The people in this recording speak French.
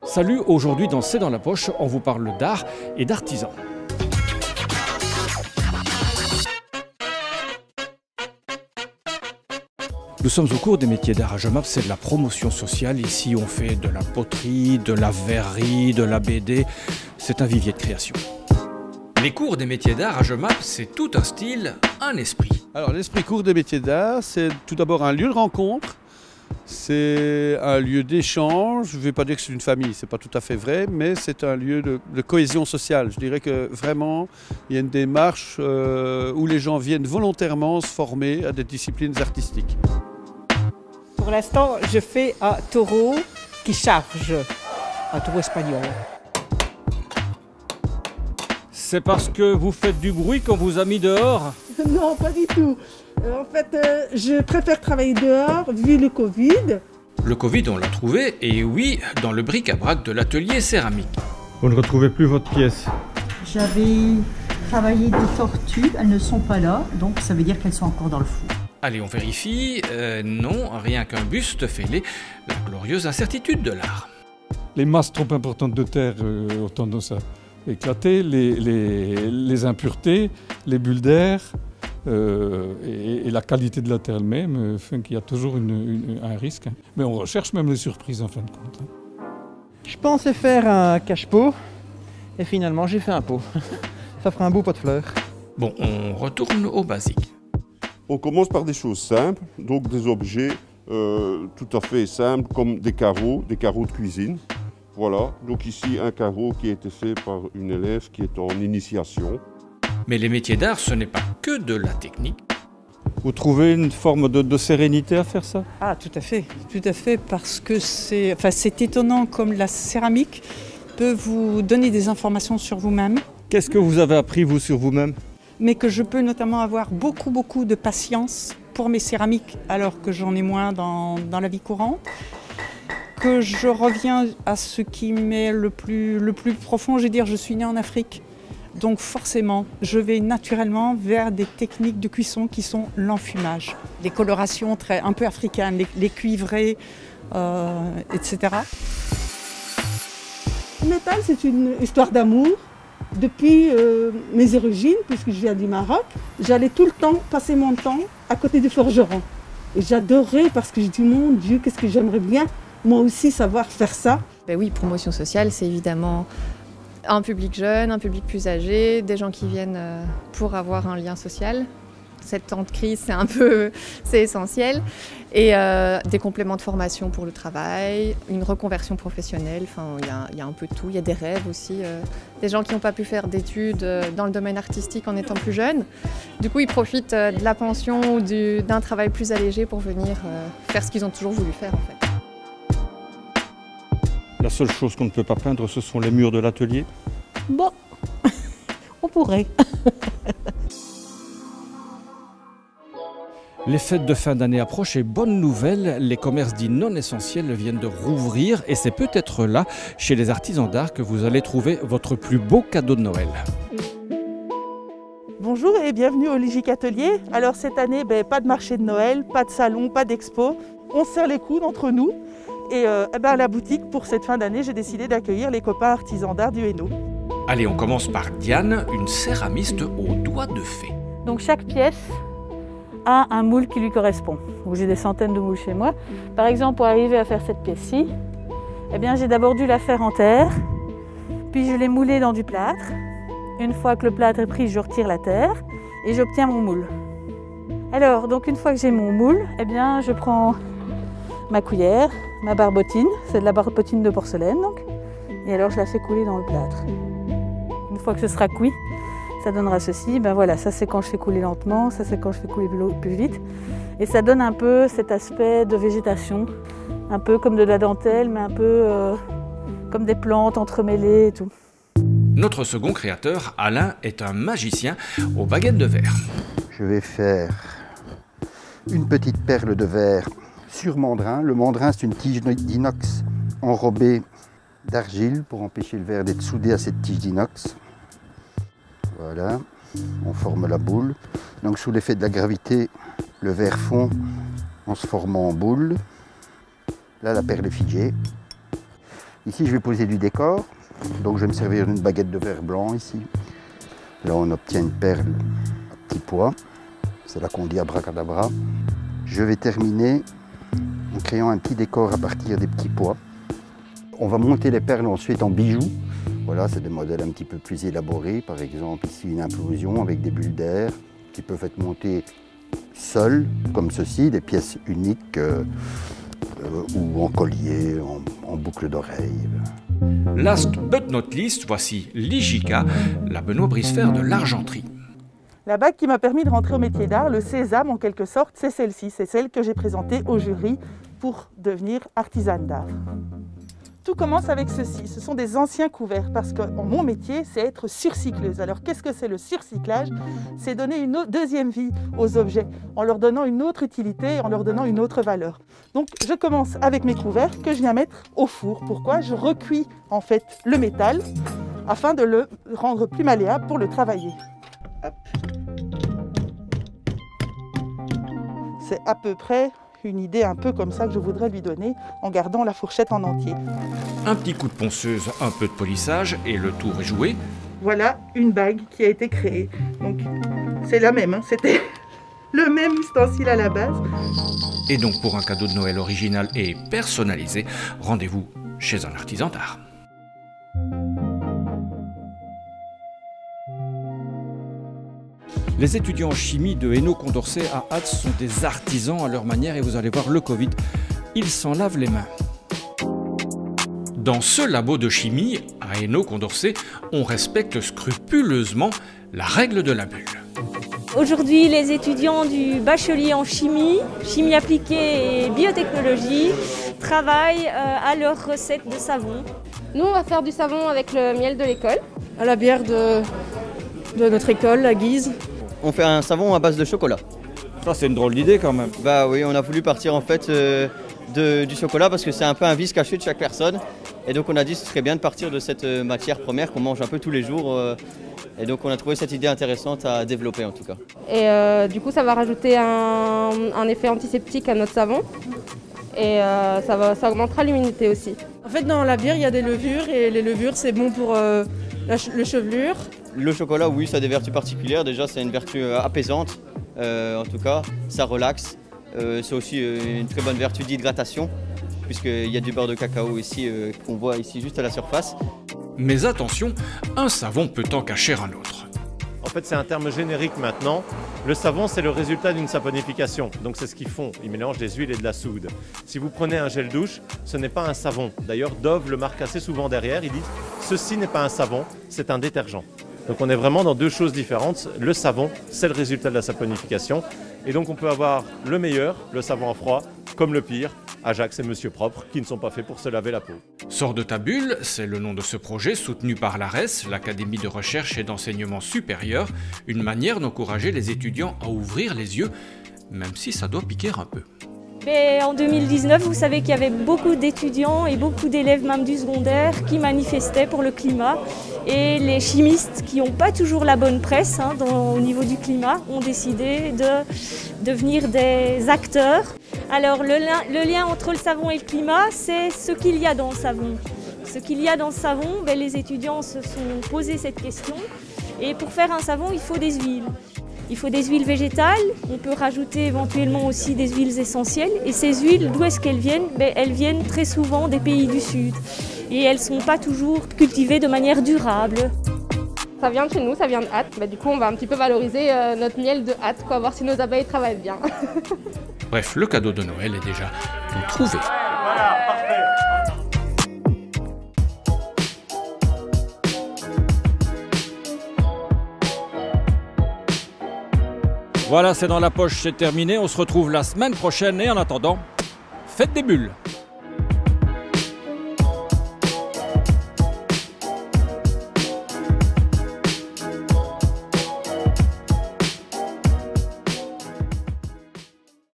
Salut, aujourd'hui dans C'est dans la poche, on vous parle d'art et d'artisans. Nous sommes au cours des métiers d'art à Jemappes, c'est de la promotion sociale. Ici, on fait de la poterie, de la verrerie, de la BD. C'est un vivier de création. Les cours des métiers d'art à Jemappes, c'est tout un style, un esprit. Alors, l'esprit cours des métiers d'art, c'est tout d'abord un lieu de rencontre. C'est un lieu d'échange. Je ne vais pas dire que c'est une famille, ce n'est pas tout à fait vrai, mais c'est un lieu de cohésion sociale. Je dirais que vraiment, il y a une démarche où les gens viennent volontairement se former à des disciplines artistiques. Pour l'instant, je fais un taureau qui charge, un taureau espagnol. C'est parce que vous faites du bruit qu'on vous a mis dehors? Non, pas du tout. En fait, je préfère travailler dehors vu le Covid. Le Covid, on l'a trouvé, et oui, dans le bric-à-brac de l'atelier céramique. Vous ne retrouvez plus votre pièce? J'avais travaillé des tortues, elles ne sont pas là, donc ça veut dire qu'elles sont encore dans le four. Allez, on vérifie. Non, rien qu'un buste fêlé, la glorieuse incertitude de l'art. Les masses trop importantes de terre ont tendance à éclater, les impuretés, les bulles d'air et la qualité de la terre elle-même font qu'il y a toujours un risque. Mais on recherche même les surprises en fin de compte. Je pensais faire un cache-pot et finalement j'ai fait un pot. Ça fera un beau pot de fleurs. Bon, on retourne au basique. On commence par des choses simples, donc des objets tout à fait simples comme des carreaux de cuisine. Voilà, donc ici un carreau qui a été fait par une élève qui est en initiation. Mais les métiers d'art, ce n'est pas que de la technique. Vous trouvez une forme de sérénité à faire ça? Ah, tout à fait, parce que c'est étonnant comme la céramique peut vous donner des informations sur vous-même. Qu'est-ce que vous avez appris, vous, sur vous-même? Mais que je peux notamment avoir beaucoup de patience pour mes céramiques, alors que j'en ai moins dans la vie courante. Que je reviens à ce qui m'est le plus profond, je veux dire, je suis née en Afrique. Donc forcément, je vais naturellement vers des techniques de cuisson qui sont l'enfumage. Des colorations un peu africaines, les cuivrés, etc. Le métal, c'est une histoire d'amour. Depuis mes origines, puisque je viens du Maroc, j'allais tout le temps passer mon temps à côté du forgeron. Et j'adorais parce que je dis, mon Dieu, qu'est-ce que j'aimerais bien, moi aussi, savoir faire ça. Ben oui, promotion sociale, c'est évidemment un public jeune, un public plus âgé, des gens qui viennent pour avoir un lien social. Cette temps de crise, c'est essentiel. Et des compléments de formation pour le travail, une reconversion professionnelle, enfin, il y a un peu de tout. Il y a des rêves aussi, des gens qui n'ont pas pu faire d'études dans le domaine artistique en étant plus jeunes. Du coup, ils profitent de la pension ou d'un travail plus allégé pour venir faire ce qu'ils ont toujours voulu faire en fait. La seule chose qu'on ne peut pas peindre, ce sont les murs de l'atelier. Bon, on pourrait. Les fêtes de fin d'année approchent et bonne nouvelle, les commerces dits non essentiels viennent de rouvrir et c'est peut-être là, chez les artisans d'art, que vous allez trouver votre plus beau cadeau de Noël. Bonjour et bienvenue au Ligic Atelier. Alors cette année, pas de marché de Noël, pas de salon, pas d'expo. On se serre les coudes entre nous. Et à la boutique, pour cette fin d'année, j'ai décidé d'accueillir les copains artisans d'art du Hainaut. Allez, on commence par Diane, une céramiste aux doigts de fée. Donc chaque pièce a un moule qui lui correspond. J'ai des centaines de moules chez moi. Par exemple, pour arriver à faire cette pièce-ci, j'ai d'abord dû la faire en terre, puis je l'ai moulée dans du plâtre. Une fois que le plâtre est pris, je retire la terre et j'obtiens mon moule. Alors, donc une fois que j'ai mon moule, je prends ma cuillère, ma barbotine, c'est de la barbotine de porcelaine donc, et alors je la fais couler dans le plâtre. Une fois que ce sera cuit, ça donnera ceci, voilà, ça c'est quand je fais couler lentement, ça c'est quand je fais couler plus vite. Et ça donne un peu cet aspect de végétation, un peu comme de la dentelle, mais un peu comme des plantes entremêlées et tout. Notre second créateur, Alain, est un magicien aux baguettes de verre. Je vais faire une petite perle de verre sur mandrin. Le mandrin, c'est une tige d'inox enrobée d'argile pour empêcher le verre d'être soudé à cette tige d'inox. Voilà, on forme la boule. Donc sous l'effet de la gravité, le verre fond en se formant en boule. Là, la perle est figée. Ici, je vais poser du décor. Donc, je vais me servir d'une baguette de verre blanc ici. Là, on obtient une perle à petits pois. C'est là qu'on dit abracadabra. Je vais terminer en créant un petit décor à partir des petits pois. On va monter les perles ensuite en bijoux. Voilà, c'est des modèles un petit peu plus élaborés. Par exemple, ici, une implosion avec des bulles d'air qui peuvent être montées seules, comme ceci, des pièces uniques ou en collier, en boucle d'oreille. Last but not least, voici l'Igica, la Benoît Brisefer de l'argenterie. La bague qui m'a permis de rentrer au métier d'art, le sésame en quelque sorte, c'est celle-ci. C'est celle que j'ai présentée au jury pour devenir artisane d'art. Tout commence avec ceci, ce sont des anciens couverts parce que mon métier c'est être surcycleuse. Alors qu'est-ce que c'est le surcyclage? C'est donner une deuxième vie aux objets en leur donnant une autre utilité, en leur donnant une autre valeur. Donc je commence avec mes couverts que je viens mettre au four. Pourquoi? Je recuis en fait le métal afin de le rendre plus malléable pour le travailler. Hop. C'est à peu près une idée un peu comme ça que je voudrais lui donner en gardant la fourchette en entier. Un petit coup de ponceuse, un peu de polissage et le tour est joué. Voilà une bague qui a été créée. Donc c'est la même, hein. C'était le même ustensile à la base. Et donc pour un cadeau de Noël original et personnalisé, rendez-vous chez un artisan d'art. Les étudiants en chimie de Hainaut-Condorcet à Ath sont des artisans à leur manière et vous allez voir le Covid, ils s'en lavent les mains. Dans ce labo de chimie, à Hainaut-Condorcet, on respecte scrupuleusement la règle de la bulle. Aujourd'hui, les étudiants du bachelier en chimie, chimie appliquée et biotechnologie travaillent à leur recette de savon. Nous, on va faire du savon avec le miel de l'école. À la bière de notre école, la Guise. On fait un savon à base de chocolat. Ça, c'est une drôle d'idée quand même. Bah oui, on a voulu partir en fait du chocolat parce que c'est un peu un vice caché de chaque personne. Et donc on a dit que ce serait bien de partir de cette matière première qu'on mange un peu tous les jours. Et donc on a trouvé cette idée intéressante à développer en tout cas. Et du coup ça va rajouter un effet antiseptique à notre savon. Et ça augmentera l'immunité aussi. En fait dans la bière il y a des levures et les levures c'est bon pour le chevelure. Le chocolat oui ça a des vertus particulières. Déjà c'est une vertu apaisante en tout cas, ça relaxe. C'est aussi une très bonne vertu d'hydratation puisqu'il y a du beurre de cacao ici qu'on voit ici juste à la surface. Mais attention, un savon peut en cacher un autre. En fait, c'est un terme générique maintenant. Le savon, c'est le résultat d'une saponification. Donc, c'est ce qu'ils font. Ils mélangent des huiles et de la soude. Si vous prenez un gel douche, ce n'est pas un savon. D'ailleurs, Dove le marque assez souvent derrière. Il dit « Ceci n'est pas un savon, c'est un détergent ». Donc, on est vraiment dans deux choses différentes. Le savon, c'est le résultat de la saponification. Et donc, on peut avoir le meilleur, le savon en froid, comme le pire, Ajax et Monsieur Propre, qui ne sont pas faits pour se laver la peau. Sors de ta bulle, c'est le nom de ce projet soutenu par l'ARES, l'Académie de recherche et d'enseignement supérieur, une manière d'encourager les étudiants à ouvrir les yeux, même si ça doit piquer un peu. Mais en 2019, vous savez qu'il y avait beaucoup d'étudiants et beaucoup d'élèves même du secondaire qui manifestaient pour le climat. Et les chimistes qui n'ont pas toujours la bonne presse au niveau du climat ont décidé de devenir des acteurs. Alors le lien entre le savon et le climat, c'est ce qu'il y a dans le savon. Ce qu'il y a dans le savon, les étudiants se sont posé cette question. Et pour faire un savon, il faut des huiles. Il faut des huiles végétales, on peut rajouter éventuellement aussi des huiles essentielles. Et ces huiles, d'où est-ce qu'elles viennent? Elles viennent très souvent des pays du Sud. Et elles ne sont pas toujours cultivées de manière durable. Ça vient de chez nous, ça vient de Ath. Du coup, on va un petit peu valoriser notre miel de Ath, voir si nos abeilles travaillent bien. Bref, le cadeau de Noël est déjà tout trouvé. Voilà, parfait. Voilà, c'est dans la poche, c'est terminé. On se retrouve la semaine prochaine et en attendant, faites des bulles.